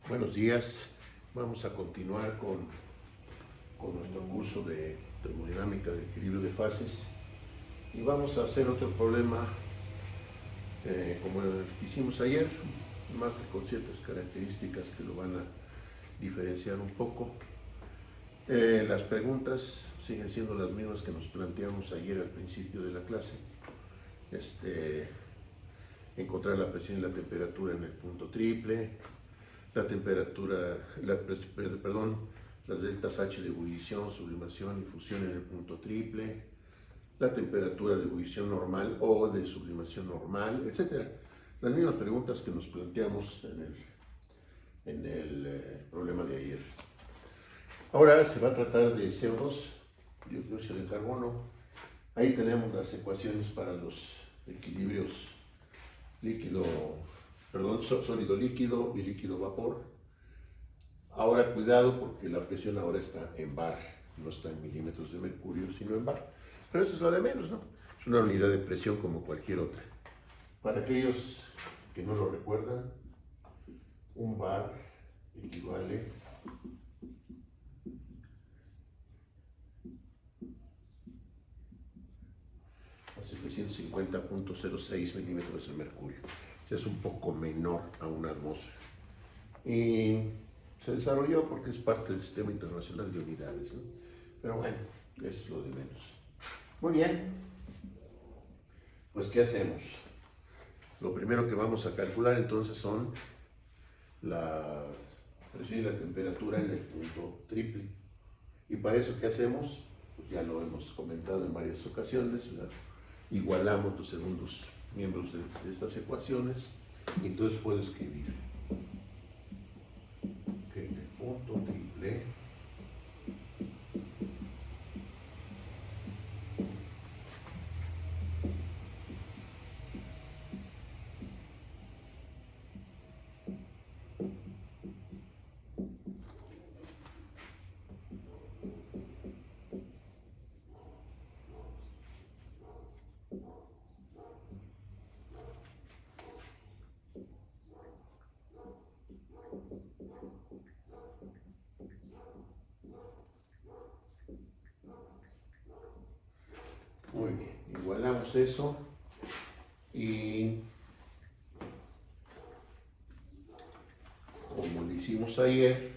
Buenos días, vamos a continuar con nuestro curso de termodinámica de equilibrio de fases y vamos a hacer otro problema como el que hicimos ayer, más que con ciertas características que lo van a diferenciar un poco. Las preguntas siguen siendo las mismas que nos planteamos ayer al principio de la clase. Encontrar la presión y la temperatura en el punto triple, la temperatura, las deltas H de ebullición, sublimación y fusión en el punto triple, la temperatura de ebullición normal o de sublimación normal, etc. Las mismas preguntas que nos planteamos en el problema de ayer. Ahora se va a tratar de CO2, dióxido de carbono. Ahí tenemos las ecuaciones para los equilibrios sólido líquido y líquido vapor. Ahora cuidado porque la presión ahora está en bar, no está en milímetros de mercurio, sino en bar. Pero eso es lo de menos, ¿no? Es una unidad de presión como cualquier otra. Para aquellos que no lo recuerdan, un bar equivale a 750.06 milímetros de mercurio. O sea, es un poco menor a una atmósfera. Y se desarrolló porque es parte del Sistema Internacional de Unidades, ¿no? Pero bueno, es lo de menos. Muy bien, pues ¿qué hacemos? Lo primero que vamos a calcular entonces son la presión y la temperatura en el punto triple. Y para eso, ¿qué hacemos? Pues ya lo hemos comentado en varias ocasiones, ¿verdad? Igualamos los segundos miembros de estas ecuaciones y entonces puedo escribir que en el punto triple muy bien, igualamos eso y como lo hicimos ayer,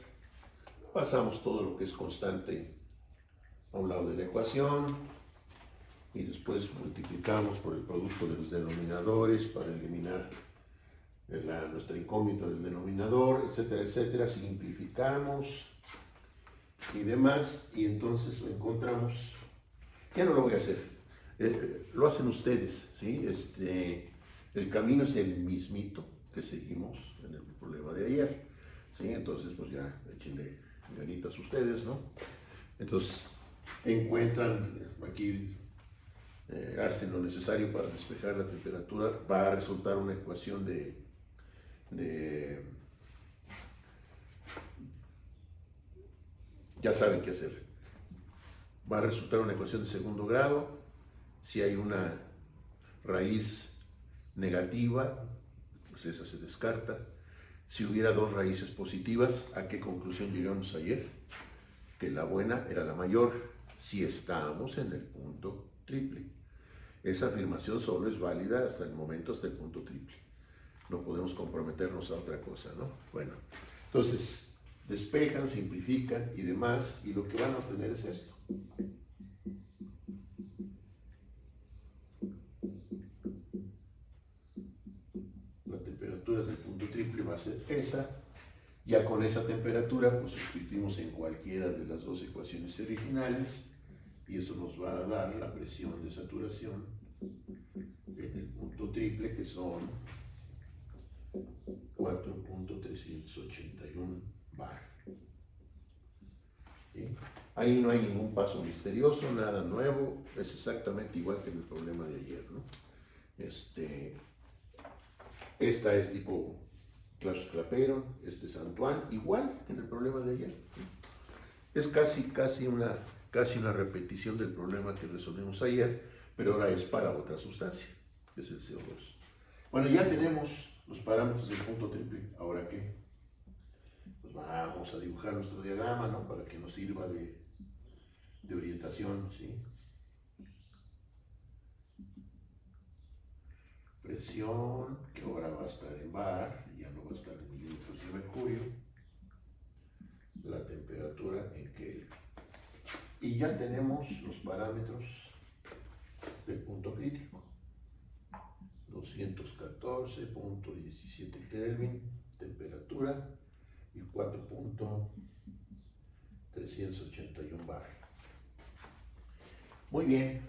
pasamos todo lo que es constante a un lado de la ecuación y después multiplicamos por el producto de los denominadores para eliminar nuestra incógnita del denominador, etcétera, etcétera. Simplificamos y demás y entonces encontramos, ya no lo voy a hacer, lo hacen ustedes, ¿sí? El camino es el mismito que seguimos en el problema de ayer, ¿sí? Entonces pues ya échenle ganitas ustedes, ¿no? Entonces encuentran aquí, hacen lo necesario para despejar la temperatura, va a resultar una ecuación ya saben qué hacer, va a resultar una ecuación de segundo grado. Si hay una raíz negativa, pues esa se descarta. Si hubiera dos raíces positivas, ¿a qué conclusión llegamos ayer? Que la buena era la mayor si estábamos en el punto triple. Esa afirmación solo es válida hasta el momento, hasta el punto triple. No podemos comprometernos a otra cosa, ¿no? Bueno, entonces despejan, simplifican y demás, y lo que van a obtener es esto. La temperatura del punto triple va a ser esa. Ya con esa temperatura, pues sustituimos en cualquiera de las dos ecuaciones originales y eso nos va a dar la presión de saturación en el punto triple, que son 4.381 bar. ¿Sí? Ahí no hay ningún paso misterioso, nada nuevo, es exactamente igual que en el problema de ayer, ¿no? Esta es tipo Clapeyron, este es Antoine, igual que en el problema de ayer. Es casi una repetición del problema que resolvimos ayer, pero ahora es para otra sustancia, que es el CO2. Bueno, ya tenemos los parámetros del punto triple. ¿Ahora qué? Pues vamos a dibujar nuestro diagrama, ¿no? Para que nos sirva de orientación, ¿sí? Presión, que ahora va a estar en bar, ya no va a estar en milímetros de mercurio. La temperatura en Kelvin. Y ya tenemos los parámetros del punto crítico. 214.17 Kelvin, temperatura, y 4.381 bar. Muy bien.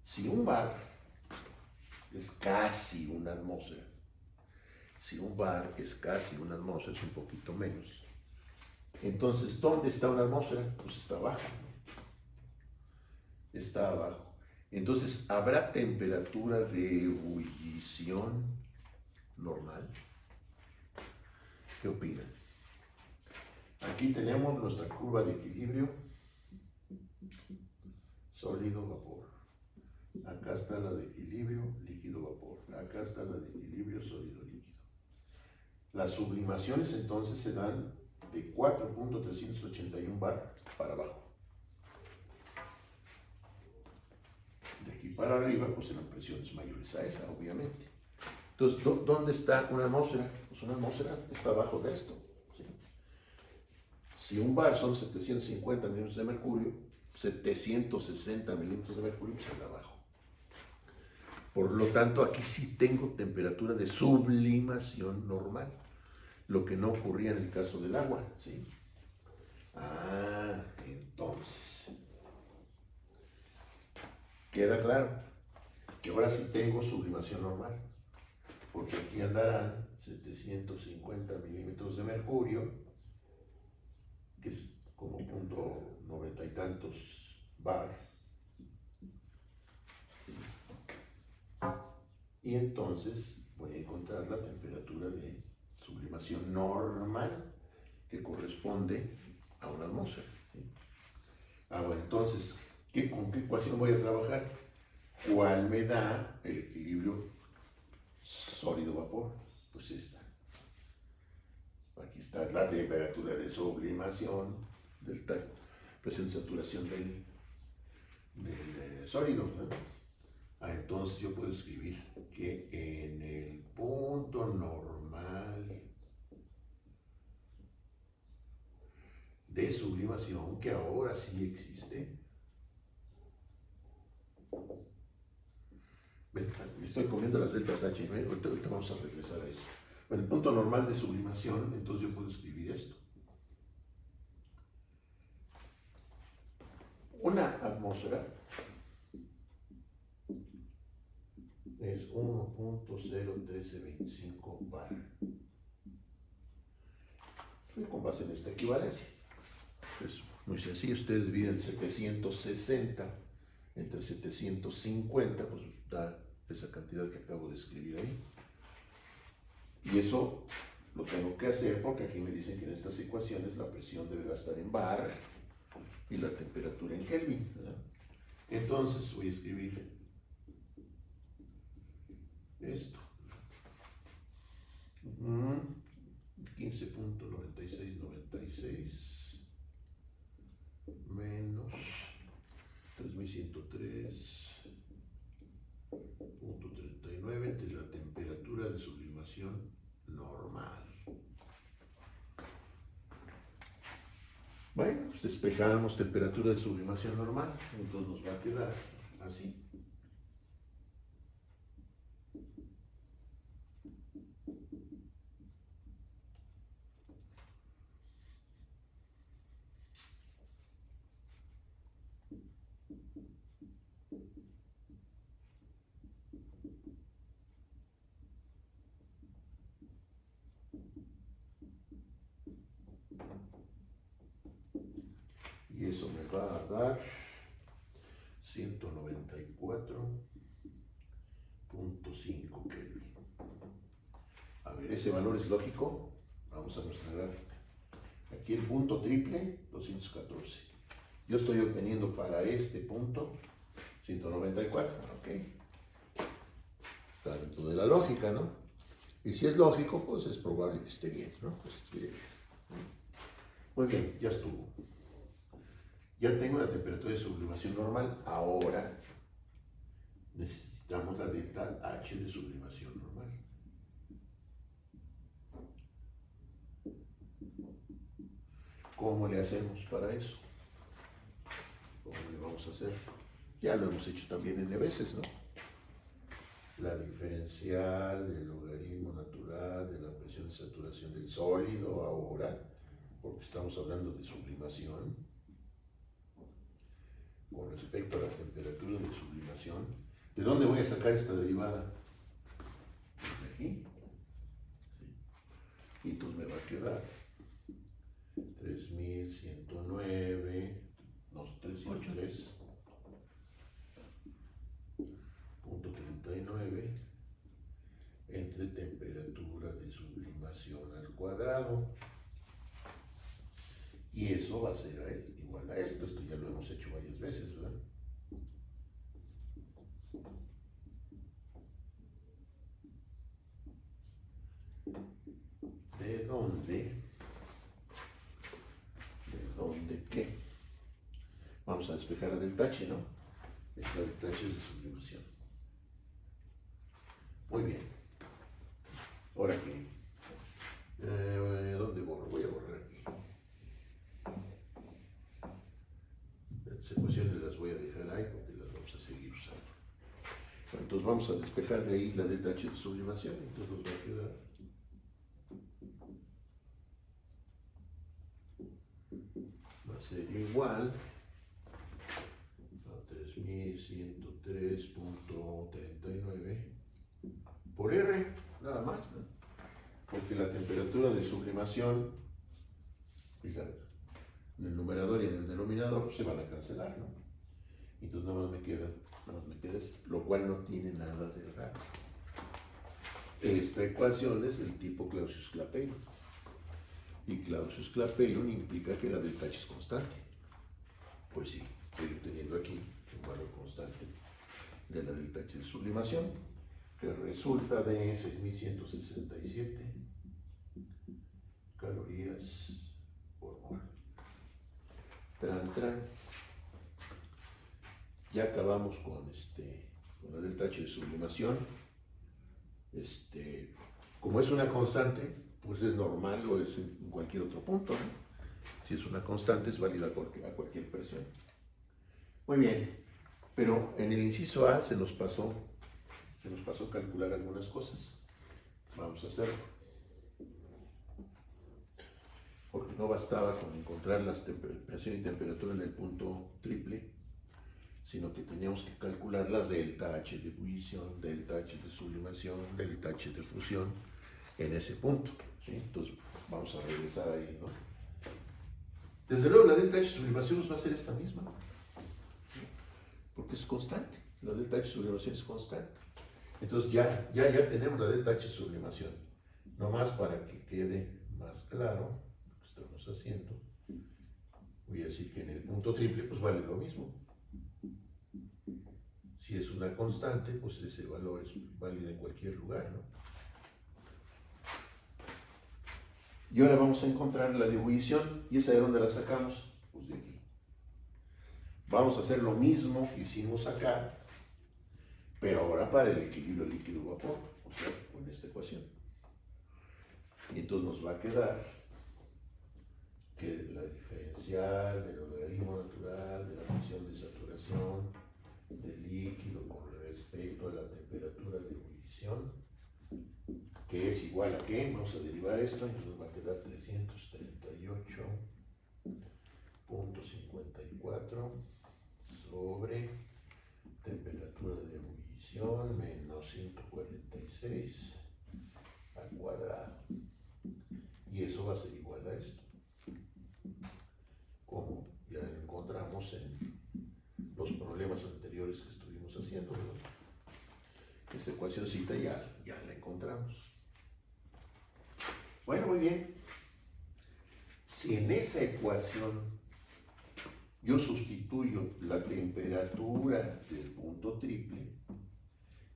Si un bar es casi una atmósfera, si un bar es casi una atmósfera, es un poquito menos. Entonces, ¿dónde está una atmósfera? Pues está abajo, ¿no? Está abajo. Entonces, ¿habrá temperatura de ebullición normal? ¿Qué opinan? Aquí tenemos nuestra curva de equilibrio sólido-vapor. Acá está la de equilibrio líquido-vapor. Acá está la de equilibrio sólido-líquido. Las sublimaciones entonces se dan de 4.381 bar para abajo. De aquí para arriba, pues serán presiones mayores a esa, obviamente. Entonces, ¿dónde está una atmósfera? Pues una atmósfera está abajo de esto, ¿sí? Si un bar son 750 milímetros de mercurio, 760 milímetros de mercurio, pues está abajo. Por lo tanto, aquí sí tengo temperatura de sublimación normal, lo que no ocurría en el caso del agua, ¿sí? Entonces, queda claro que ahora sí tengo sublimación normal, porque aquí andarán 750 milímetros de mercurio, que es como punto 90 y tantos bar. Y entonces voy a encontrar la temperatura de sublimación normal que corresponde a una atmósfera, ¿sí? Bueno, entonces, ¿con qué ecuación voy a trabajar? ¿Cuál me da el equilibrio sólido-vapor? Pues esta. Aquí está la temperatura de sublimación, presión de saturación del sólido, ¿no? Entonces yo puedo escribir que en el punto normal de sublimación, que ahora sí existe, me estoy comiendo las deltas H, ¿eh? Ahorita vamos a regresar a eso. En el punto normal de sublimación, entonces yo puedo escribir esto. Una atmósfera es 1.01325 bar. Con base en esta equivalencia. Es muy sencillo, ustedes dividen 760 entre 750, pues da esa cantidad que acabo de escribir ahí. Y eso lo tengo que hacer porque aquí me dicen que en estas ecuaciones la presión debe estar en bar y la temperatura en Kelvin, ¿verdad? Entonces voy a escribir esto. 15.9696 menos 3103.39 entre la temperatura de sublimación normal. Bueno, pues despejamos temperatura de sublimación normal, entonces nos va a quedar así. Y eso me va a dar 194.5 Kelvin. A ver, ese valor es lógico. Vamos a nuestra gráfica. Aquí el punto triple, 214. Yo estoy obteniendo para este punto 194, ¿ok? Está dentro de la lógica, ¿no? Y si es lógico, pues es probable que esté bien, ¿no? Muy bien, ya estuvo. Ya tengo la temperatura de sublimación normal. Ahora necesitamos la delta H de sublimación normal. ¿Cómo le hacemos para eso? ¿Cómo le vamos a hacer? Ya lo hemos hecho también N veces, ¿no? La diferencial del logaritmo natural de la presión de saturación del sólido ahora, porque estamos hablando de sublimación, con respecto a la temperatura de sublimación. ¿De dónde voy a sacar esta derivada? De aquí. Y entonces me va a quedar 3109, no, 303.39 entre temperatura de sublimación al cuadrado. Y eso va a ser igual a esto. Esto ya lo hemos hecho varias veces, ¿verdad? ¿De dónde? ¿De dónde qué? Vamos a despejar la delta H, ¿no? Esta delta H es de sublimación. Muy bien. Ahora aquí. ¿Dónde borro? Voy a borrar aquí. Las ecuaciones las voy a dejar ahí porque las vamos a seguir usando. Bueno, entonces vamos a despejar de ahí la delta H de sublimación. Entonces nos va a quedar va a ser igual a 3103.39 por R, nada más, ¿no? Porque la temperatura de sublimación, fíjate, en el numerador y en el denominador se van a cancelar, ¿no? Entonces nada más me queda eso, lo cual no tiene nada de raro. Esta ecuación es del tipo Clausius-Clapeyron. Y Clausius-Clapeyron implica que la delta H es constante. Pues sí, estoy obteniendo aquí un valor constante de la delta H de sublimación, que resulta de 6167 calorías por mol. Tran. Ya acabamos con la delta H de sublimación. Como es una constante, pues es normal o es en cualquier otro punto, ¿no? Si es una constante, es válida a cualquier presión. Muy bien, pero en el inciso A se nos pasó calcular algunas cosas. Vamos a hacerlo. Porque no bastaba con encontrar la presión y temperatura en el punto triple, sino que teníamos que calcular las delta H de ebullición, delta H de sublimación, delta H de fusión en ese punto, ¿sí? Entonces vamos a regresar ahí, ¿no? Desde luego la delta H de sublimación nos va a ser esta misma, ¿sí? Porque es constante, la delta H de sublimación es constante. Entonces ya tenemos la delta H de sublimación. Nomás para que quede más claro lo que estamos haciendo, voy a decir que en el punto triple pues vale lo mismo. Si es una constante, pues ese valor es válido en cualquier lugar, ¿no? Y ahora vamos a encontrar la de ebullición. ¿Y esa de dónde la sacamos? Pues de aquí. Vamos a hacer lo mismo que hicimos acá, pero ahora para el equilibrio líquido-vapor, o sea, con esta ecuación. Y entonces nos va a quedar que la diferencial del logaritmo natural de la presión de saturación del líquido con respecto a la temperatura de ebullición, que es igual a ¿qué? Vamos a derivar esto, entonces nos va a quedar 338.54 sobre temperatura de ebullición menos 146 al cuadrado. Y eso va a ser igual a esto, como ya lo encontramos en los problemas anteriores que estuvimos haciendo, ¿no? Esta ecuacióncita ya la encontramos. Bueno, muy bien. Si en esa ecuación yo sustituyo la temperatura del punto triple,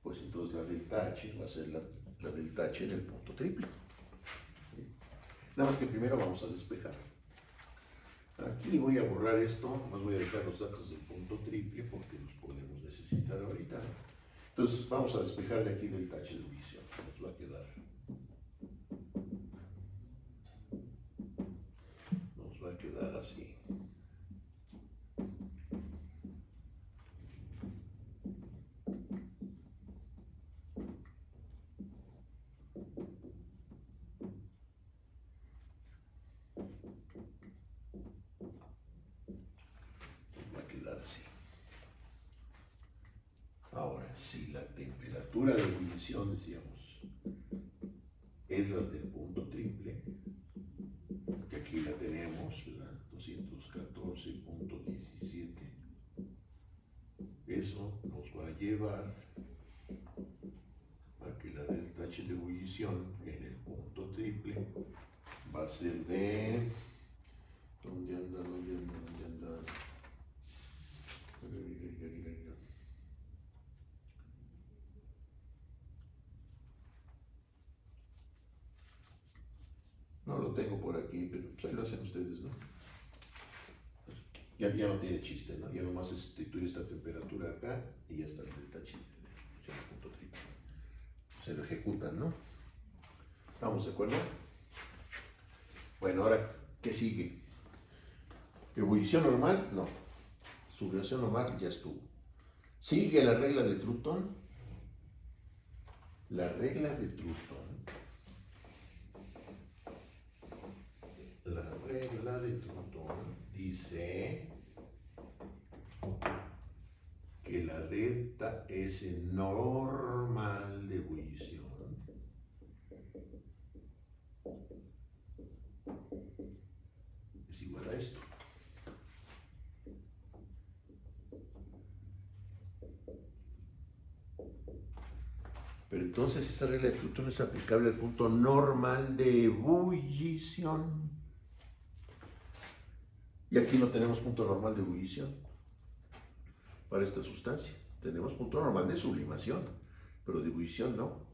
pues entonces la delta H va a ser la la del tache en el punto triple. Nada más que primero vamos a despejar. Aquí voy a borrar esto, más voy a dejar los datos del punto triple porque los podemos necesitar ahorita. Entonces vamos a despejar de aquí del tache de ebullición. Nos va a quedar. Nos va a quedar así. Ahora, si la temperatura de ebullición, decíamos, es la del punto triple, que aquí la tenemos, ¿verdad? 214.17, eso nos va a llevar a que la del tache de ebullición en el punto triple va a ser de... ¿Dónde anda? No lo tengo por aquí, pero pues ahí lo hacen ustedes, ¿no? Ya no tiene chiste, ¿no? Ya nomás sustituir esta temperatura acá y ya está el tache en el punto triple. Se lo ejecutan, ¿no? ¿Estamos de acuerdo? Bueno, ahora, ¿qué sigue? ¿Ebullición normal? No. Sublimación normal ya estuvo. Sigue la regla de Trutón. La regla de Trutón. La regla de Trutón dice que la delta S normal de ebullición es igual a esto. Pero entonces esa regla de Trutón es aplicable al punto normal de ebullición. Y aquí no tenemos punto normal de ebullición para esta sustancia. Tenemos punto normal de sublimación, pero de ebullición no.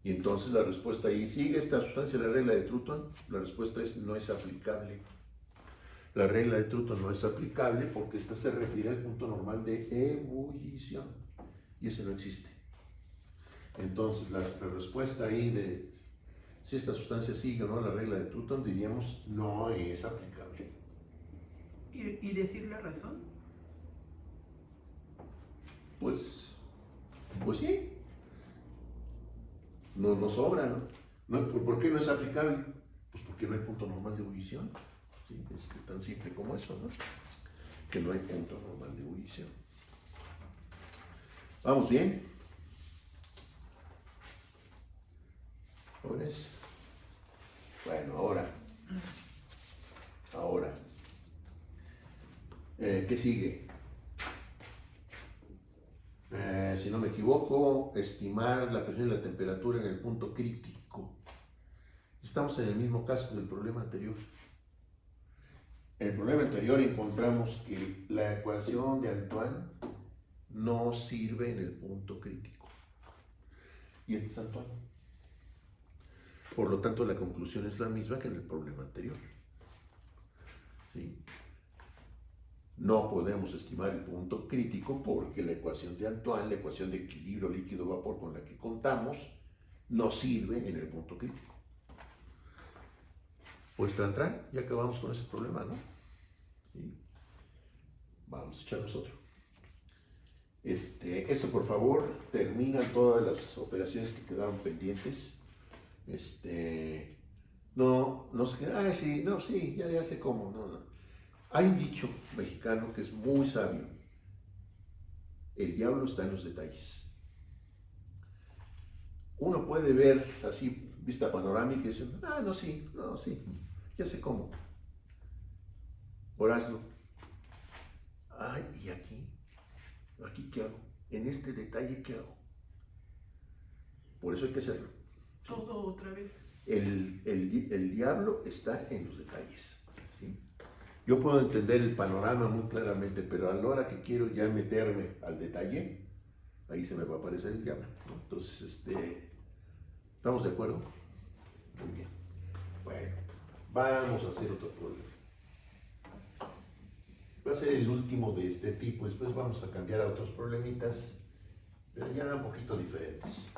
Y entonces la respuesta ahí, ¿sigue esta sustancia la regla de Trutón? La respuesta es no es aplicable. La regla de Trutón no es aplicable porque esta se refiere al punto normal de ebullición. Y ese no existe. Entonces la respuesta ahí de si esta sustancia sigue o no la regla de Trutón, diríamos no es aplicable. ¿Y decir la razón? Pues sí, no sobra, ¿no? ¿Por qué no es aplicable? Pues porque no hay punto normal de ebullición. ¿Sí? Es tan simple como eso, ¿no? Que no hay punto normal de ebullición. ¿Vamos bien? ¿Jóvenes? Bueno, ahora. ¿Qué sigue? Si no me equivoco, estimar la presión y la temperatura en el punto crítico. Estamos en el mismo caso del problema anterior. En el problema anterior encontramos que la ecuación de Antoine no sirve en el punto crítico. Y este es Antoine. Por lo tanto, la conclusión es la misma que en el problema anterior. ¿Sí? No podemos estimar el punto crítico porque la ecuación de Antoine, la ecuación de equilibrio líquido-vapor con la que contamos, no sirve en el punto crítico. Pues tran, ya acabamos con ese problema, ¿no? ¿Sí? Vamos a echarnos otro. Esto, por favor, termina todas las operaciones que quedaron pendientes. No sé, sí, ya sé cómo, no. Hay un dicho mexicano que es muy sabio. El diablo está en los detalles. Uno puede ver así, vista panorámica, y decir, sí, ya sé cómo. Horazno. ¿Y aquí qué hago? En este detalle, ¿qué hago? Por eso hay que hacerlo. ¿Sí? Todo otra vez. El diablo está en los detalles. ¿Sí? Yo puedo entender el panorama muy claramente, pero a la hora que quiero ya meterme al detalle, ahí se me va a aparecer el diablo, ¿no? Entonces, ¿Estamos de acuerdo? Muy bien. Bueno, vamos a hacer otro problema. Va a ser el último de este tipo, después vamos a cambiar a otros problemitas, pero ya un poquito diferentes.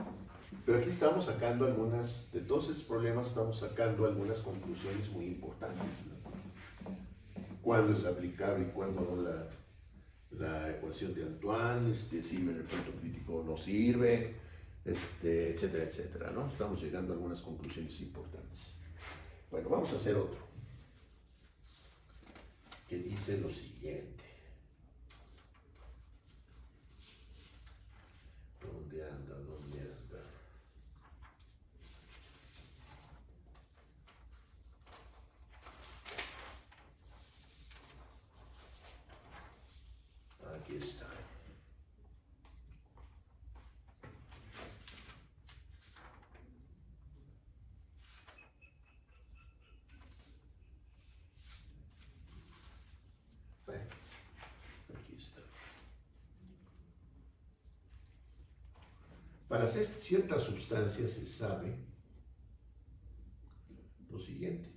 Pero aquí estamos sacando algunas, de todos estos problemas estamos sacando algunas conclusiones muy importantes, ¿no? ¿Cuándo es aplicable y cuándo no la ecuación de Antoine? Sirve en el punto crítico o no sirve, etcétera, etcétera, ¿no? Estamos llegando a algunas conclusiones importantes. Bueno, vamos a hacer otro, que dice lo siguiente. ¿Dónde anda? ¿Dónde anda? Aquí está. Bueno, aquí está. Para hacer ciertas sustancias se sabe lo siguiente.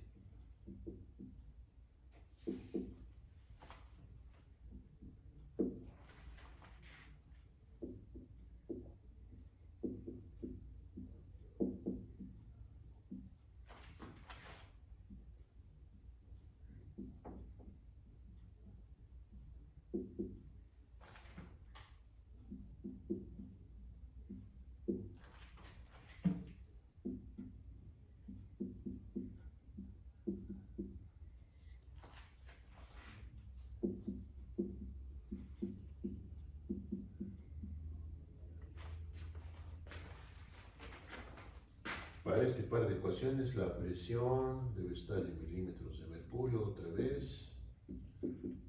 Para este par de ecuaciones la presión debe estar en milímetros de mercurio otra vez,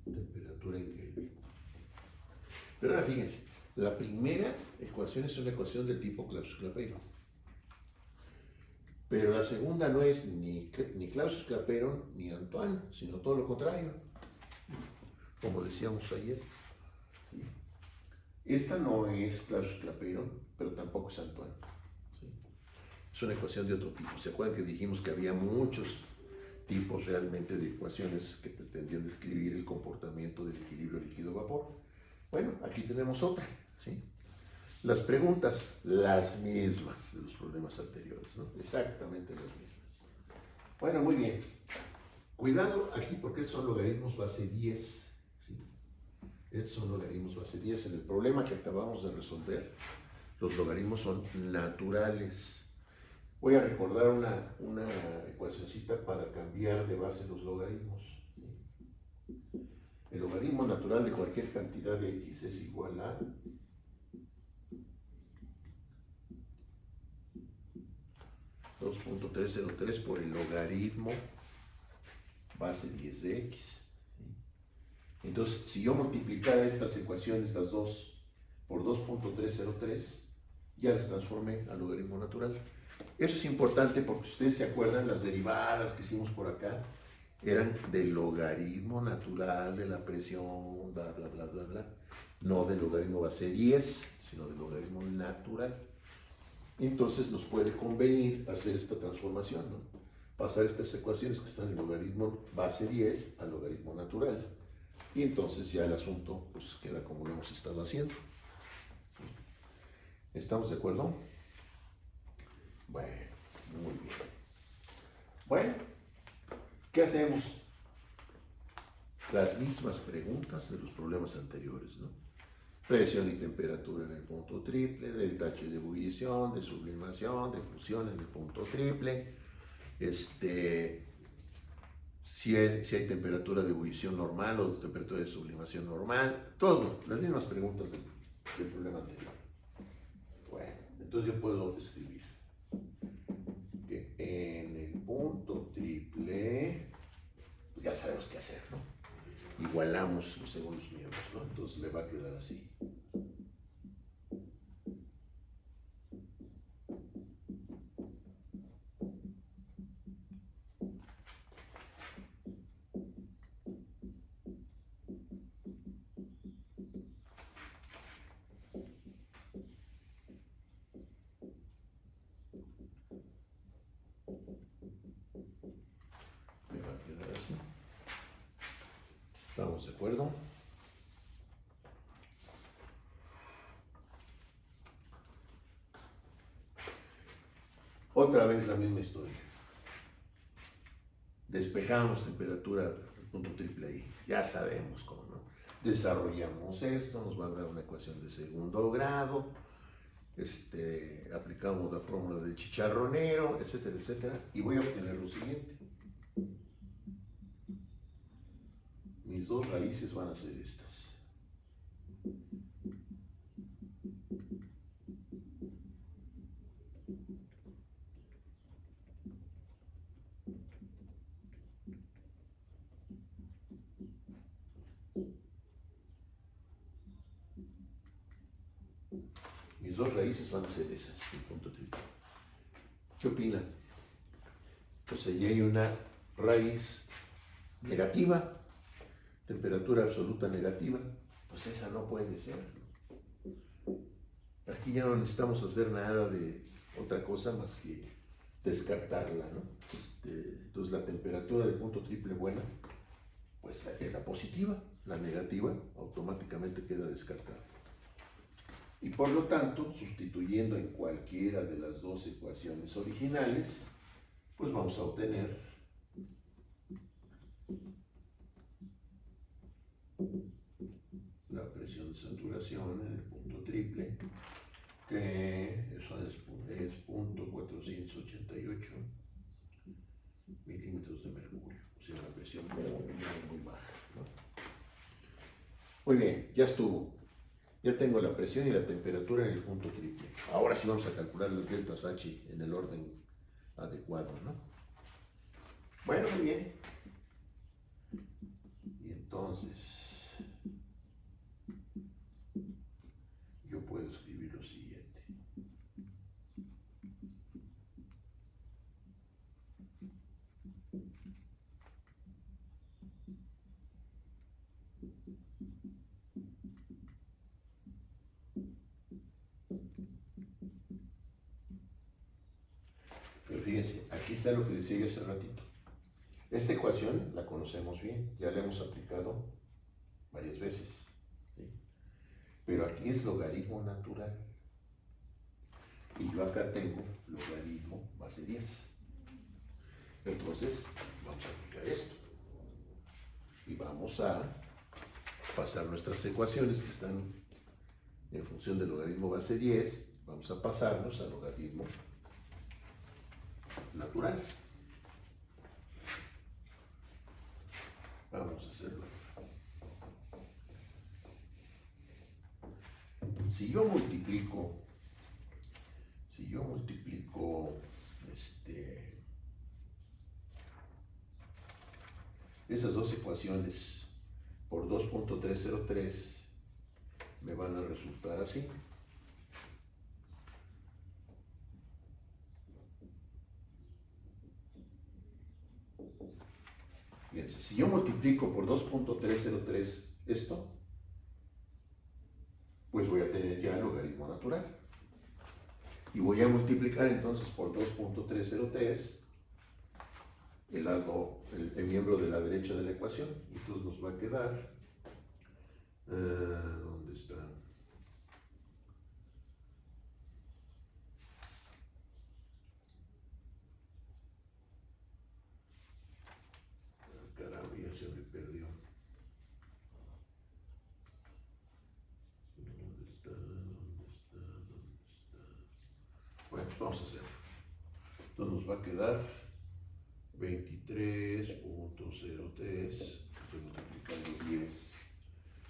temperatura en Kelvin. Pero ahora fíjense, la primera ecuación es una ecuación del tipo Clausius-Clapeyron. Pero la segunda no es ni Clausius-Clapeyron ni Antoine, sino todo lo contrario, como decíamos ayer. Esta no es Clausius-Clapeyron, pero tampoco es Antoine. ¿Sí? Es una ecuación de otro tipo. ¿Se acuerdan que dijimos que había muchos tipos realmente de ecuaciones que pretendían describir el comportamiento del equilibrio líquido-vapor? Bueno, aquí tenemos otra, ¿sí? Las preguntas, las mismas de los problemas anteriores, ¿no? Exactamente las mismas. Bueno, muy bien. Cuidado aquí porque son logaritmos base 10, ¿sí? Estos son logaritmos base 10. En el problema que acabamos de resolver, los logaritmos son naturales. Voy a recordar una ecuacioncita para cambiar de base los logaritmos. El logaritmo natural de cualquier cantidad de x es igual a 2.303 por el logaritmo base 10 de x. Entonces, si yo multiplicara estas ecuaciones, las dos, por 2.303, ya las transformé al logaritmo natural. Eso es importante porque ustedes se acuerdan, las derivadas que hicimos por acá eran del logaritmo natural de la presión, bla, bla, bla, bla, bla. No del logaritmo base 10, sino del logaritmo natural. Entonces nos puede convenir hacer esta transformación, ¿no? Pasar estas ecuaciones que están en el logaritmo base 10 al logaritmo natural. Y entonces ya el asunto pues queda como lo hemos estado haciendo. ¿Estamos de acuerdo? Bueno, muy bien. Bueno, ¿qué hacemos? Las mismas preguntas de los problemas anteriores, ¿no? Presión y temperatura en el punto triple, delta H de ebullición, de sublimación, de fusión en el punto triple, si hay temperatura de ebullición normal o temperatura de sublimación normal, todo, las mismas preguntas del problema anterior. Bueno, entonces yo puedo escribir que en el punto triple, pues ya sabemos qué hacer, ¿no? Igualamos los segundos miembros, ¿no? Entonces me va a quedar así. ¿Estamos de acuerdo? Otra vez la misma historia. Despejamos temperatura del punto triple ahí. Ya sabemos cómo, ¿no? Desarrollamos esto, nos va a dar una ecuación de segundo grado. Aplicamos la fórmula del chicharronero, etcétera, etcétera. Y voy a obtener lo siguiente. Mis dos raíces van a ser estas. Mis dos raíces van a ser esas, el punto triple. ¿Qué opinan? Pues allí hay una raíz negativa, temperatura absoluta negativa, pues esa no puede ser. Aquí ya no necesitamos hacer nada de otra cosa más que descartarla, ¿no? Entonces la temperatura del punto triple buena, pues es la positiva, la negativa automáticamente queda descartada. Y por lo tanto, sustituyendo en cualquiera de las dos ecuaciones originales, pues vamos a obtener la presión de saturación en el punto triple, que eso es 0.488 milímetros de mercurio, o sea, una presión muy baja, ¿no? Muy bien, ya estuvo. Ya tengo la presión y la temperatura en el punto triple. Ahora sí vamos a calcular las deltas H en el orden adecuado, ¿no? Bueno, muy bien. Y entonces, yo puedo escribir lo siguiente. Pero fíjense, aquí está lo que decía yo hace ratito. Esta ecuación la conocemos bien, ya la hemos aplicado varias veces, ¿sí? Pero aquí es logaritmo natural. Y yo acá tengo logaritmo base 10. Entonces, vamos a aplicar esto. Y vamos a pasar nuestras ecuaciones que están en función del logaritmo base 10, vamos a pasarnos al logaritmo natural. Vamos a hacerlo. Si yo multiplico esas dos ecuaciones por 2.303, me van a resultar así. Fíjense, si yo multiplico por 2.303 esto, pues voy a tener ya el logaritmo natural. Y voy a multiplicar entonces por 2.303 el miembro de la derecha de la ecuación. Entonces nos va a quedar, ¿dónde está? Caramba, ya se me perdió. ¿Dónde está? Bueno, pues vamos a hacerlo. Entonces nos va a quedar 23.03, estoy multiplicando 10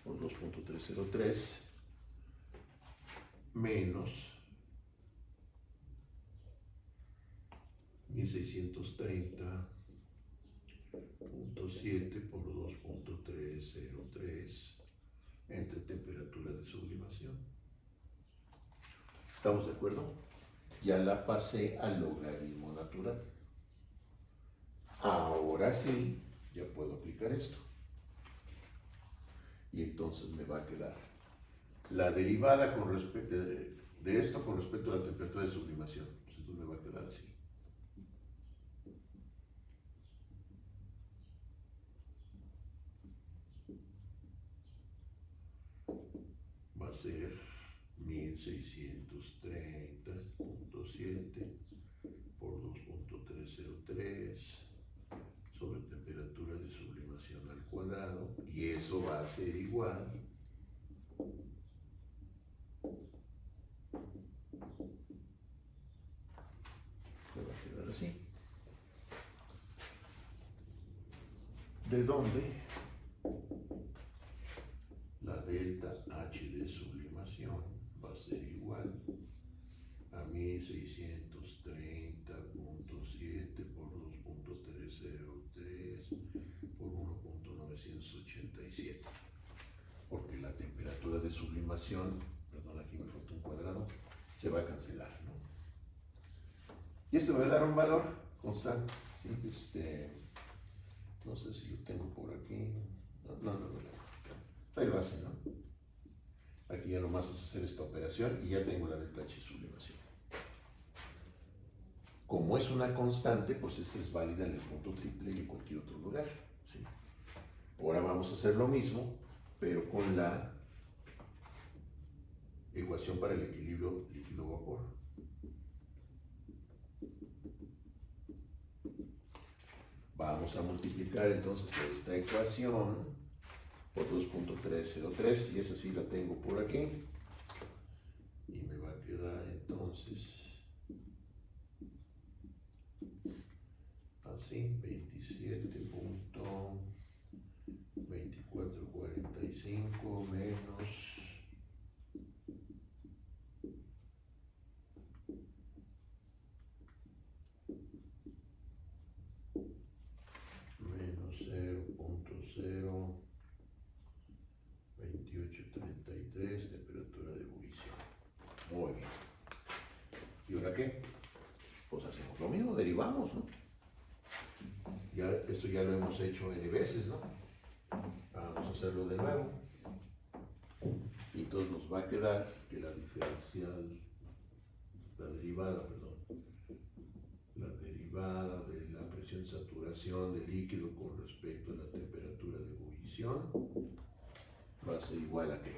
por 2.303, menos 1630.7 por 2.303 entre temperatura de sublimación. ¿Estamos de acuerdo? Ya la pasé al logaritmo natural. Ahora sí, ya puedo aplicar esto. Y entonces me va a quedar la derivada con respecto de esto con respecto a la temperatura de sublimación. Pues entonces me va a quedar así. a ser 1630.7 por 2.303 sobre temperatura de sublimación al cuadrado, y eso va a ser igual me va a quedar así, de donde la delta H de sublimación va a ser igual a 1630.7 por 2.303 por 1.987, porque la temperatura de sublimación, perdón, aquí me falta un cuadrado, se va a cancelar, ¿no? Y esto me va a dar un valor constante, ¿sí? No sé si lo tengo por aquí, no. Ahí lo hace, ¿no? Aquí ya nomás es hacer esta operación y ya tengo la delta H sublimación. Como es una constante, pues esta es válida en el punto triple y en cualquier otro lugar, ¿sí? Ahora vamos a hacer lo mismo, pero con la ecuación para el equilibrio líquido-vapor. Vamos a multiplicar entonces esta ecuación por 2.303, y esa sí la tengo por aquí, y me va a quedar entonces así, 27.2445 menos 0.02833, temperatura de ebullición. Muy bien. ¿Y ahora qué? Pues hacemos lo mismo, derivamos, ¿no? Ya, esto ya lo hemos hecho n veces, ¿no? Vamos a hacerlo de nuevo. Y entonces nos va a quedar que la derivada de la presión de saturación del líquido con respecto a la temperatura de ebullición va a ser igual a ¿qué?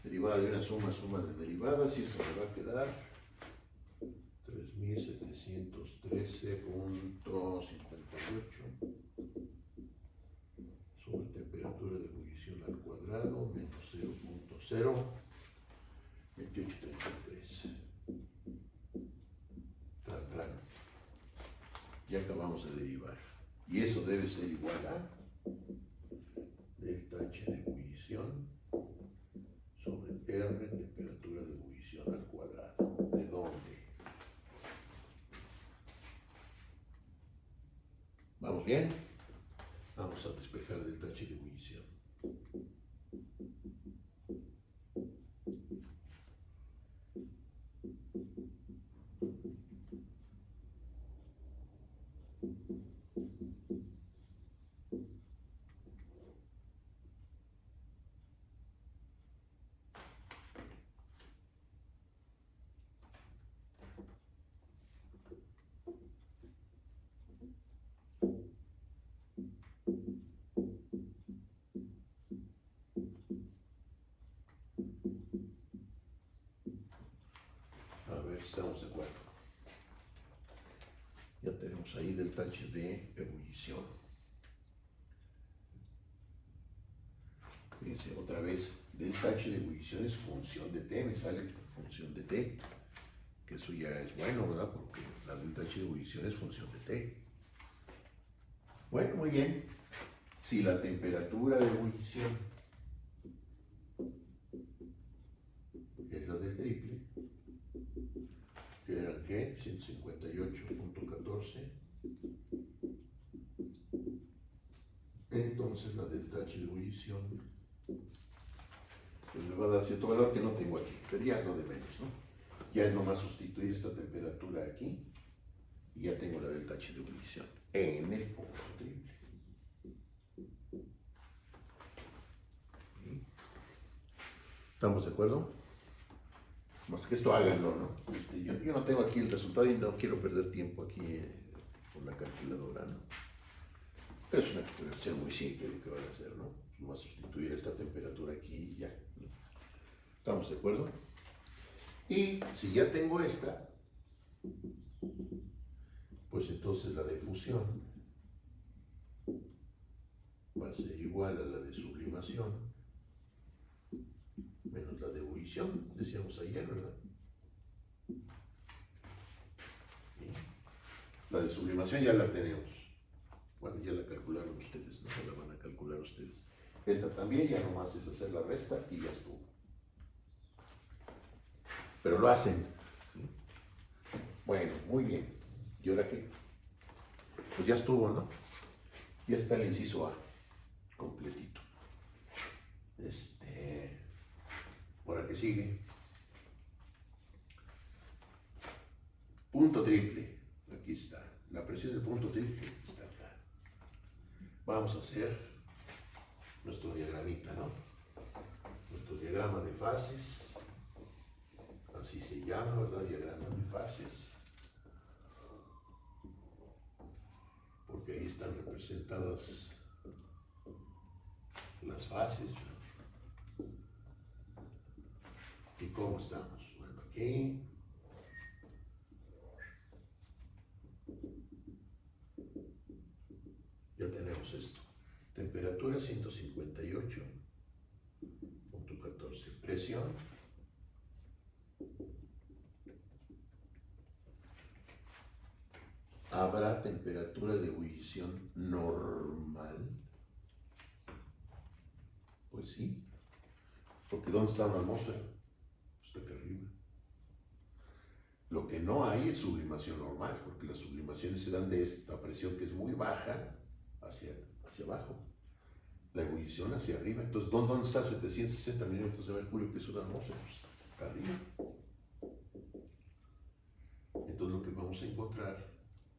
Derivada de una suma de derivadas, y eso me va a quedar 3713.58 sobre temperatura de ebullición al cuadrado menos 0.02833. Tran. Ya acabamos de derivar. Y eso debe ser igual a delta H de ebullición sobre R, temperatura de ebullición al cuadrado. ¿De dónde? ¿Vamos bien? Vamos a despejar delta H de ebullición. A ver, estamos de acuerdo. Ya tenemos ahí delta H de ebullición. Fíjense, otra vez, delta H de ebullición es función de T, me sale función de T, que eso ya es bueno, ¿verdad? Porque la delta H de ebullición es función de T. Bueno, muy bien. Si la temperatura de ebullición es la del triple, que era ¿qué? 158.14, entonces la delta H de ebullición pues me va a dar cierto valor que no tengo aquí, pero ya es lo de menos, ¿no? Ya es nomás sustituir esta temperatura aquí y ya tengo la delta H de ebullición en el punto triple. ¿Sí? ¿Estamos de acuerdo? Más que esto háganlo, ¿no? Yo no tengo aquí el resultado y no quiero perder tiempo aquí con la calculadora, ¿no? Pero es una expresión muy simple lo que van a hacer, ¿no? Vamos a sustituir esta temperatura aquí y ya, ¿no? ¿Estamos de acuerdo? Y si ya tengo esta, pues entonces la de fusión va a ser igual a la de sublimación menos la de ebullición, decíamos ayer, ¿verdad? La de sublimación ya la tenemos. Bueno, ya la calcularon ustedes, no la van a calcular ustedes. Esta también ya nomás es hacer la resta y ya estuvo. Pero lo hacen. ¿Sí? Bueno, muy bien. ¿Y ahora qué? Pues ya estuvo, ¿no? Ya está el inciso A, completito. ¿Ahora qué sigue? Punto triple. Aquí está. La presión del punto triple está acá. Vamos a hacer nuestro diagramita, ¿no? Nuestro diagrama de fases. Así se llama, ¿verdad? Diagrama de fases. Porque ahí están representadas las fases. ¿Y cómo estamos? Bueno, aquí ya tenemos esto. Temperatura 158.14. Presión. ¿Habrá temperatura de ebullición normal? Pues sí. Porque ¿dónde está una atmósfera? Está acá arriba. Lo que no hay es sublimación normal, porque las sublimaciones se dan de esta presión que es muy baja hacia abajo. La ebullición hacia arriba. Entonces, ¿dónde está 760 milímetros de mercurio, que es una atmósfera? Pues acá arriba. Entonces, lo que vamos a encontrar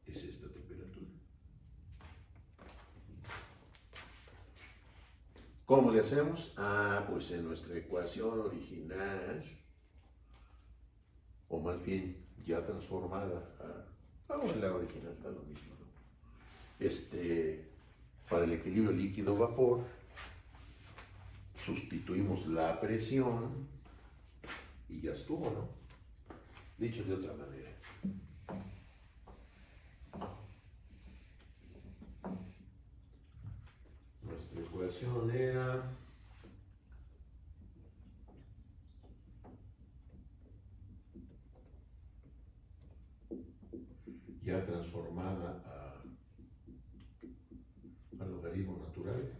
es esta temperatura. ¿Cómo le hacemos? Pues en nuestra ecuación original, o más bien ya transformada vamos en la original, está lo mismo, ¿no? Para el equilibrio líquido-vapor, sustituimos la presión y ya estuvo, ¿no? Dicho de otra manera. Nuestra ecuación era ya transformada a logaritmo natural.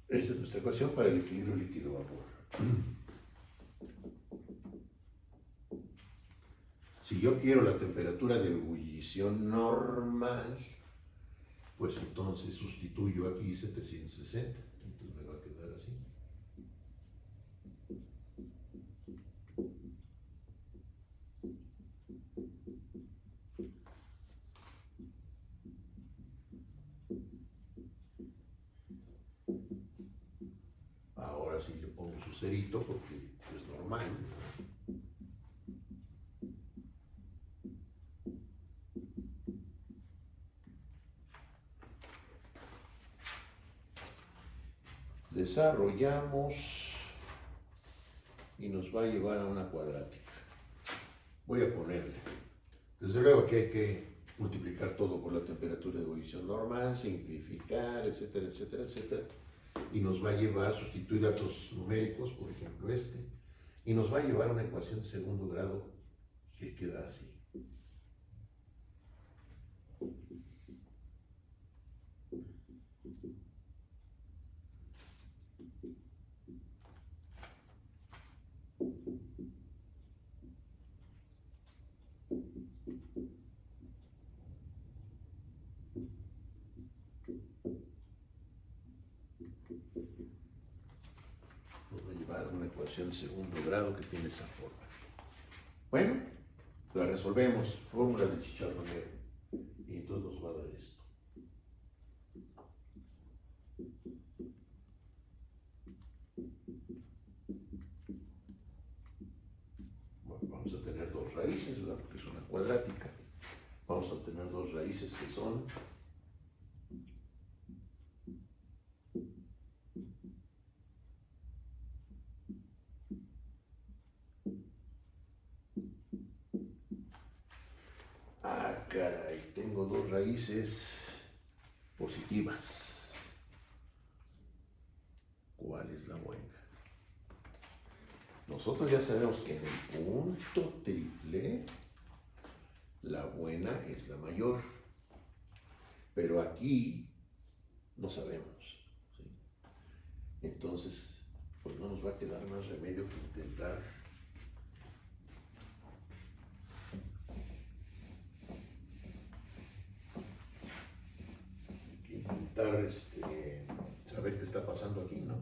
Esta es nuestra ecuación para el equilibrio líquido-vapor. Si yo quiero la temperatura de ebullición normal, pues entonces sustituyo aquí 760. Entonces me va a quedar así. Ahora sí le pongo su cerito porque es normal. Desarrollamos y nos va a llevar a una cuadrática. Voy a ponerle. Desde luego que hay que multiplicar todo por la temperatura de ebullición normal, simplificar, etcétera, etcétera, etcétera. Y nos va a llevar, sustituir datos numéricos, por ejemplo y nos va a llevar a una ecuación de segundo grado que queda así. Nos va a llevar a una ecuación de segundo grado que tiene esa forma. Bueno, la resolvemos, fórmula de chicharronero, y entonces nos va a dar esto. raíces, ¿verdad? Porque es una cuadrática. Vamos a obtener dos raíces que son caray, tengo dos raíces positivas. ¿Cuál es la buena? Nosotros ya sabemos que en el punto triple la buena es la mayor, pero aquí no sabemos, ¿sí? Entonces, pues no nos va a quedar más remedio que intentar saber qué está pasando aquí, ¿no?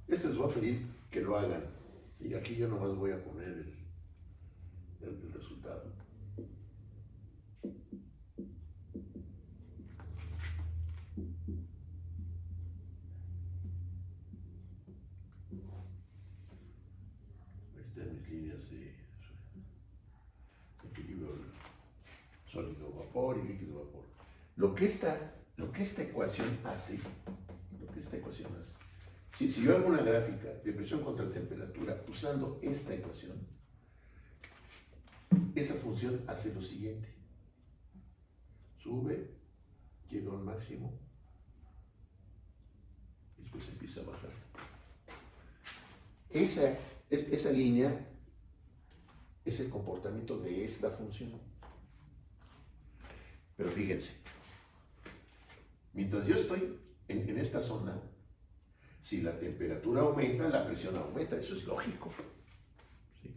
Esto les voy a pedir que lo hagan, y aquí yo nomás voy a poner el resultado. Ahí están mis líneas de equilibrio sólido-vapor y líquido-vapor. Lo que esta ecuación hace, si yo hago una gráfica de presión contra temperatura usando esta ecuación, esa función hace lo siguiente: sube, llega a un máximo, y después empieza a bajar. Esa línea es el comportamiento de esta función. Pero fíjense, mientras yo estoy en esta zona, si la temperatura aumenta, la presión aumenta, eso es lógico, ¿sí?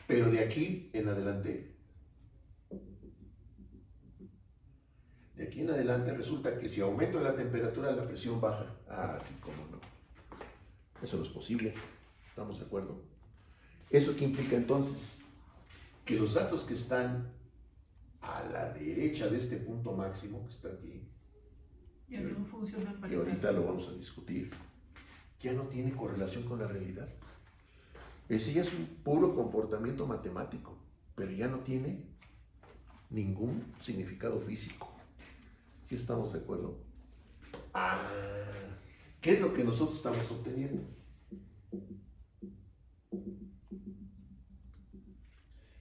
Pero de aquí en adelante, resulta que si aumento la temperatura, la presión baja. Ah, sí, cómo no. Eso no es posible, ¿estamos de acuerdo? ¿Eso qué implica entonces? Que los datos que están a la derecha de este punto máximo, que está aquí, Ya no funciona para que ahorita lo vamos a discutir, ya no tiene correlación con la realidad. Ese ya es un puro comportamiento matemático, pero ya no tiene ningún significado físico. ¿Sí estamos de acuerdo? ¿Qué es lo que nosotros estamos obteniendo?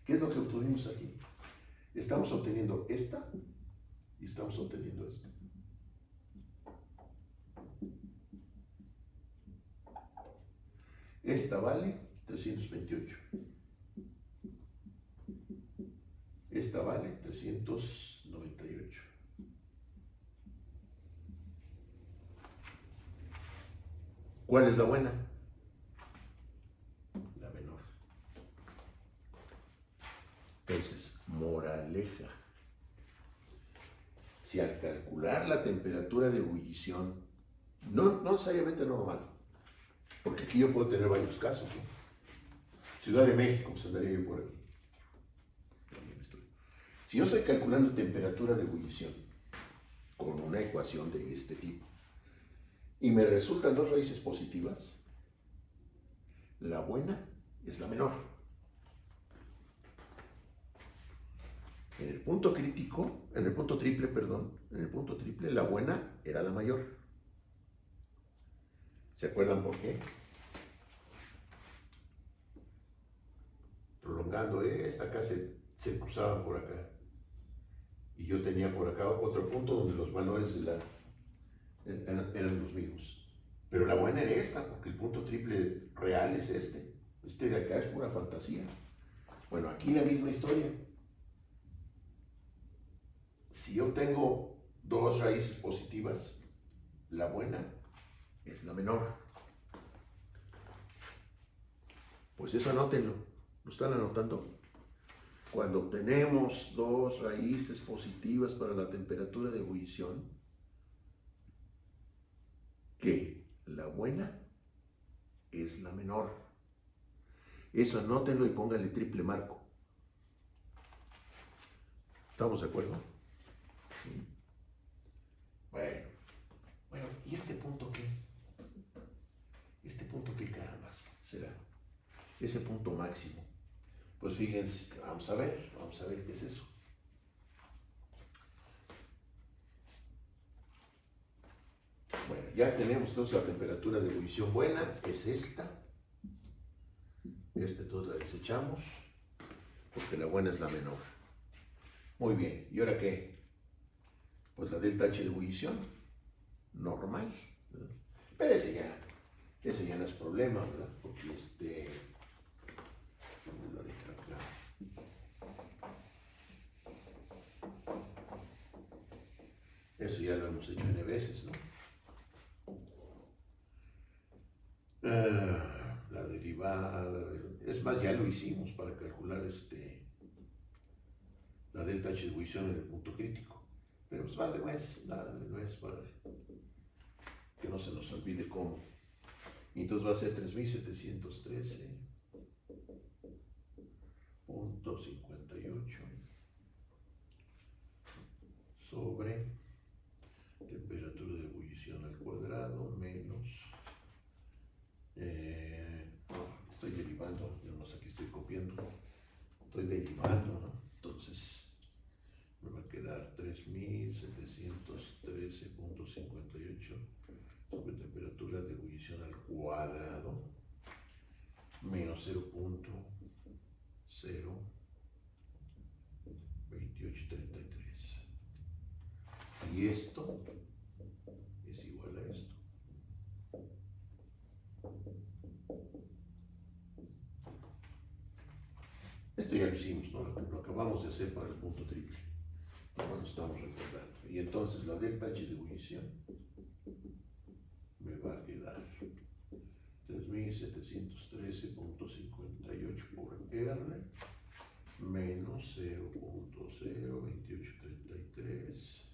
¿Qué es lo que obtuvimos aquí? Estamos obteniendo esta y estamos obteniendo esta. Esta vale 328. Esta vale 398. ¿Cuál es la buena? La menor. Entonces, moraleja. Si al calcular la temperatura de ebullición, no necesariamente normal, porque aquí yo puedo tener varios casos, ¿no? Ciudad de México, pues andaría yo por aquí. Si yo estoy calculando temperatura de ebullición con una ecuación de este tipo y me resultan dos raíces positivas, la buena es la menor. En el punto triple, la buena era la mayor. ¿Se acuerdan por qué? Prolongando esta acá se cruzaban por acá. Y yo tenía por acá otro punto donde los valores eran los mismos. Pero la buena era esta, porque el punto triple real es este. Este de acá es pura fantasía. Bueno, aquí la misma historia. Si yo tengo dos raíces positivas, la buena es la menor. Pues eso anótenlo. ¿Lo están anotando? Cuando obtenemos dos raíces positivas para la temperatura de ebullición, que la buena es la menor. Eso anótenlo y pónganle triple marco. ¿Estamos de acuerdo? ¿Sí? Bueno, ¿y este punto qué? ¿Este punto qué carambas será? Ese punto máximo. Pues fíjense, vamos a ver qué es eso. Bueno, ya tenemos entonces la temperatura de ebullición buena, es esta. Todos la desechamos, porque la buena es la menor. Muy bien, ¿y ahora qué? Pues la delta H de ebullición, normal, ¿verdad? Pero ese ya no es problema, ¿verdad? Porque vamos a ver acá. Eso ya lo hemos hecho N veces, ¿no? La derivada, es más, ya lo hicimos para calcular la delta H de ebullición en el punto crítico. Pero pues va de nuez, nada de nuez para que no se nos olvide cómo. Y entonces va a ser 3713.58 sobre temperatura de ebullición al cuadrado menos, estoy derivando, yo no sé, aquí estoy copiando, estoy derivando, ¿no? Entonces me va a quedar 3713.58 sobre temperatura de ebullición al cuadrado menos 0.02833. Y esto es igual a esto. Esto ya lo hicimos, ¿no? Lo acabamos de hacer para el punto triple. Bueno, estamos recordando. Y entonces la delta H de ebullición me va a quedar 3713.58 por R menos 0.02833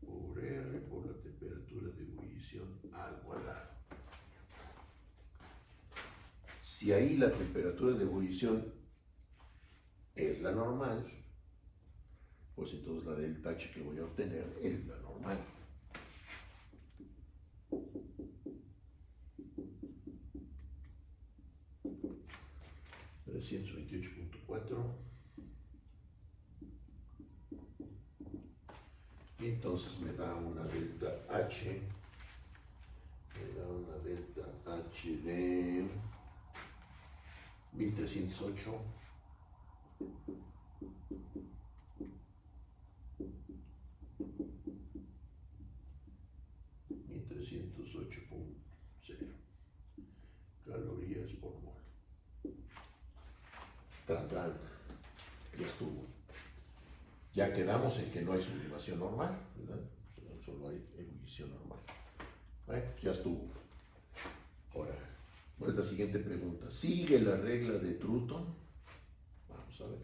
por R por la temperatura de ebullición al cuadrado. Si ahí la temperatura de ebullición es la normal, pues entonces la delta H que voy a obtener es la normal. $328.4. Y entonces me da una delta H, de 1308. Calorías por mol. Tran, ya estuvo. Ya quedamos en que no hay sublimación normal, ¿verdad? Solo hay ebullición normal. Ya estuvo. Ahora, pues la siguiente pregunta. ¿Sigue la regla de Trutton? Vamos a ver.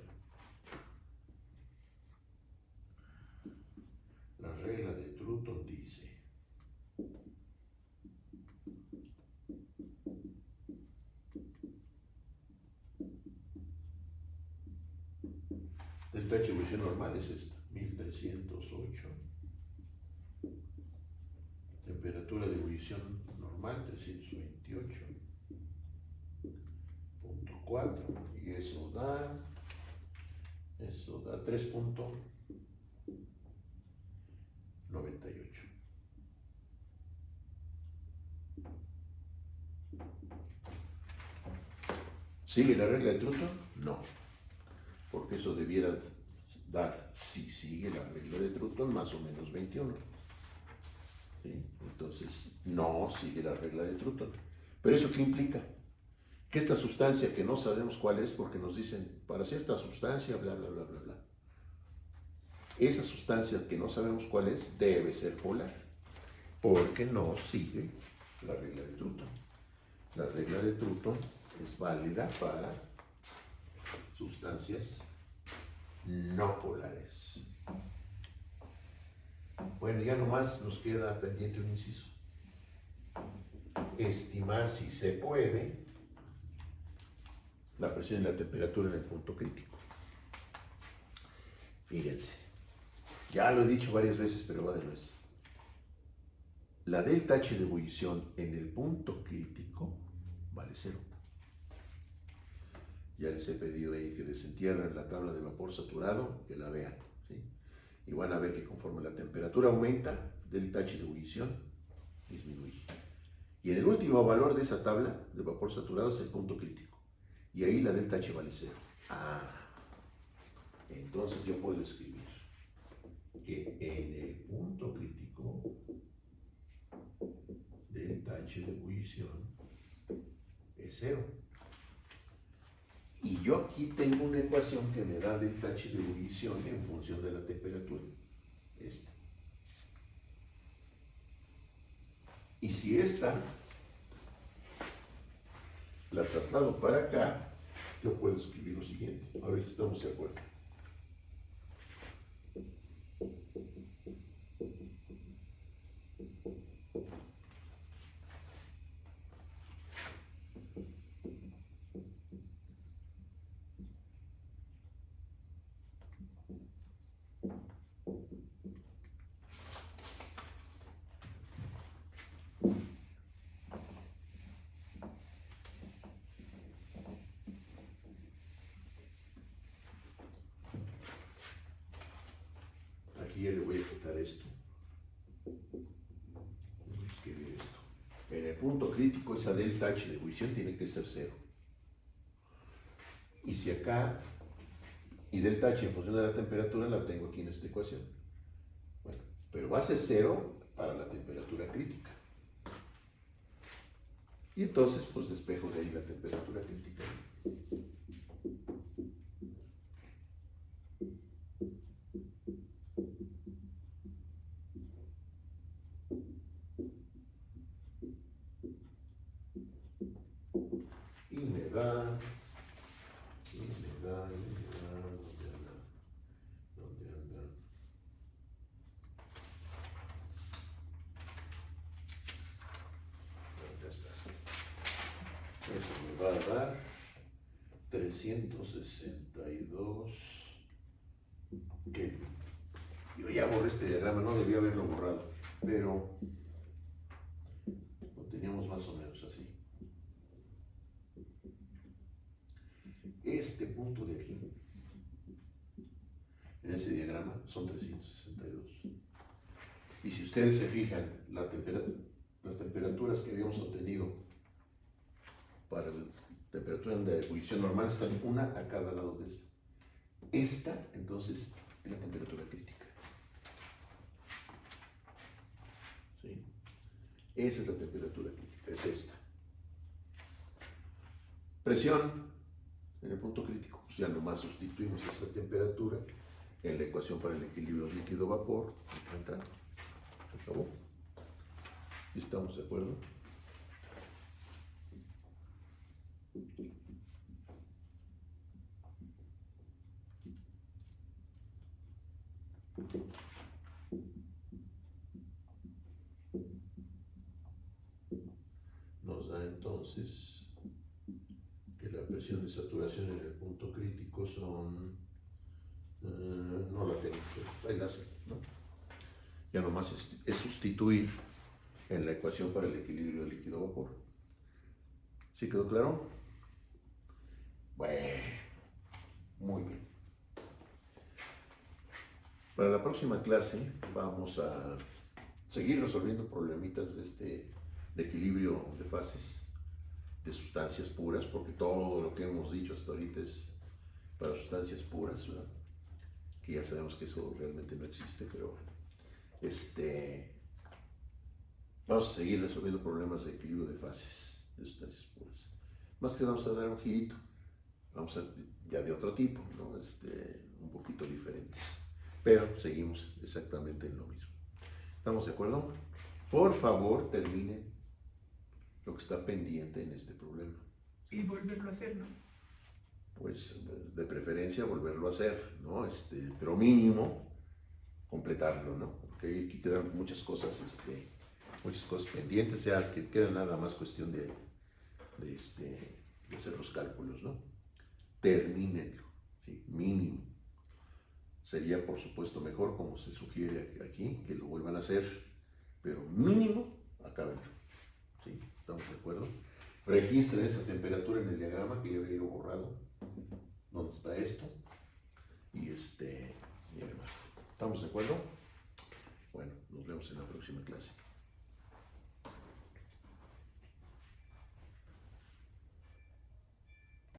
La regla de Trutton dice: delta H de ebullición normal es esta, 1308. Temperatura de ebullición normal, 328.4. Y eso da 3.98. ¿Sigue la regla de Trutton? No, porque eso debiera dar, si sigue la regla de Trutton, más o menos 21. ¿Sí? Entonces, no sigue la regla de Trutton. ¿Pero eso qué implica? Que esta sustancia que no sabemos cuál es, porque nos dicen, para cierta sustancia, bla, bla, bla, bla, bla. Esa sustancia que no sabemos cuál es, debe ser polar, porque no sigue la regla de Trutton. La regla de Trutton es válida para sustancias no polares. Bueno, ya nomás nos queda pendiente un inciso. Estimar, si se puede, la presión y la temperatura en el punto crítico. Fíjense, ya lo he dicho varias veces, pero va de nuez. La delta H de ebullición en el punto crítico vale 0. Ya les he pedido ahí que desentierren la tabla de vapor saturado, que la vean, ¿sí? Y van a ver que conforme la temperatura aumenta, delta H de ebullición disminuye. Y en el último valor de esa tabla de vapor saturado es el punto crítico. Y ahí la delta H vale 0. Entonces yo puedo escribir que en el punto crítico, delta H de ebullición es 0. Y yo aquí tengo una ecuación que me da delta H de ebullición en función de la temperatura. Esta. Y si esta la traslado para acá, yo puedo escribir lo siguiente. A ver si estamos de acuerdo. Aquí ya le voy a quitar esto. Voy a escribir esto. En el punto crítico, esa delta H de ebullición tiene que ser 0. Y si acá, y delta H en función de la temperatura, la tengo aquí en esta ecuación. Bueno, pero va a ser 0 para la temperatura crítica. Y entonces, pues despejo de ahí la temperatura crítica. Y me da, ¿dónde anda? Ya está. Eso me va a dar 362 Kelvin. Yo ya borré este diagrama, no debía haberlo borrado, pero lo teníamos más o menos así. Este punto de aquí, en ese diagrama, son 362. Y si ustedes se fijan, las temperaturas que habíamos obtenido para la temperatura de ebullición normal están una a cada lado de esta. Esta, entonces, es la temperatura crítica. ¿Sí? Esa es la temperatura crítica, es esta. Presión en el punto crítico, pues ya nomás sustituimos esa temperatura en la ecuación para el equilibrio líquido-vapor. Se acabó. ¿Y estamos de acuerdo? Nos da entonces que la presión de saturación en el punto crítico son, no la tengo, ahí la sé, ¿no? Ya nomás es sustituir en la ecuación para el equilibrio líquido-vapor. ¿Sí quedó claro? Bueno, muy bien. Para la próxima clase vamos a seguir resolviendo problemitas de equilibrio de fases de sustancias puras, porque todo lo que hemos dicho hasta ahorita es para sustancias puras, ¿verdad? Que ya sabemos que eso realmente no existe, pero bueno. Vamos a seguir resolviendo problemas de equilibrio de fases de sustancias puras. Más que vamos a dar un girito, vamos a ya de otro tipo, ¿no? Un poquito diferentes, pero seguimos exactamente en lo mismo. ¿Estamos de acuerdo? Por favor, terminen lo que está pendiente en este problema. Y volverlo a hacer, ¿no? Pues de preferencia volverlo a hacer, ¿no? Pero mínimo completarlo, ¿no? Porque aquí quedan muchas cosas pendientes, o sea, que queda nada más cuestión de hacer los cálculos, ¿no? Termínenlo, ¿sí? Mínimo. Sería, por supuesto, mejor, como se sugiere aquí, que lo vuelvan a hacer, pero mínimo, acábenlo, ¿sí? ¿Estamos de acuerdo? Registren esa temperatura en el diagrama que ya había borrado. hasta esto y demás. ¿Estamos de acuerdo? Bueno, nos vemos en la próxima clase.